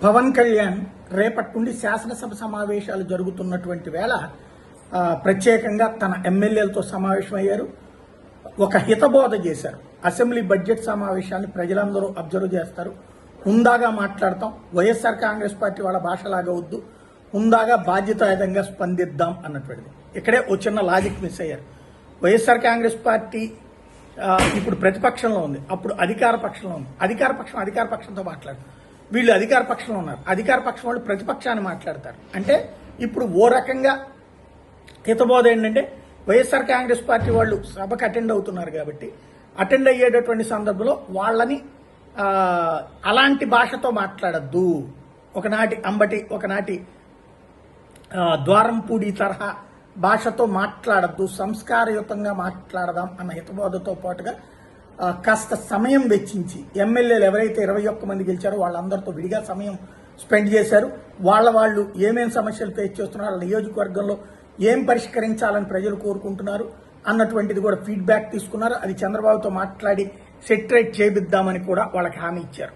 పవన్ కళ్యాణ్ రేపటి నుండి శాసనసభ సమావేశాలు జరుగుతున్నటువంటి వేళ ప్రత్యేకంగా తన ఎమ్మెల్యేలతో సమావేశమయ్యారు. ఒక హితబోధ చేశారు. అసెంబ్లీ బడ్జెట్ సమావేశాన్ని ప్రజలందరూ అబ్జర్వ్ చేస్తారు. హుందాగా మాట్లాడతాం, వైఎస్ఆర్ కాంగ్రెస్ పార్టీ వాళ్ళ భాషలాగా వద్దు, హుందాగా బాధ్యతాయుతంగా స్పందిద్దాం అన్నటువంటిది. ఇక్కడే ఓ చిన్న లాజిక్ మిస్ అయ్యారు. వైఎస్ఆర్ కాంగ్రెస్ పార్టీ ఇప్పుడు ప్రతిపక్షంలో ఉంది, అప్పుడు అధికార పక్షంలో ఉంది. అధికార పక్షంతో మాట్లాడు, వీళ్ళు అధికార పక్షంలో ఉన్నారు. అధికార పక్షం వాళ్ళు ప్రతిపక్షాన్ని మాట్లాడతారు. అంటే ఇప్పుడు ఓ రకంగా హితబోధ ఏంటంటే వైఎస్ఆర్ కాంగ్రెస్ పార్టీ వాళ్ళు సభకు అటెండ్ అవుతున్నారు కాబట్టి అటెండ్ అయ్యేటటువంటి సందర్భంలో వాళ్ళని అలాంటి భాషతో మాట్లాడద్దు, ఒకనాటి అంబటి ఒకనాటి ద్వారంపూడి తరహా భాషతో మాట్లాడద్దు, సంస్కారయుతంగా మాట్లాడదాం అన్న హితబోధతో పాటుగా కాస్త సమయం వెచ్చించి ఎమ్మెల్యేలు ఎవరైతే 21 మంది గెలిచారో వాళ్ళందరితో విడిగా సమయం స్పెండ్ చేశారు. వాళ్ళు ఏమేం సమస్యలు ఫేస్ చేస్తున్నారు, వాళ్ళ నియోజకవర్గంలో ఏం పరిష్కరించాలని ప్రజలు కోరుకుంటున్నారు అన్నటువంటిది కూడా ఫీడ్బ్యాక్ తీసుకున్నారు. అది చంద్రబాబుతో మాట్లాడి సెటిరేట్ చేపిద్దామని కూడా వాళ్ళకి హామీ ఇచ్చారు.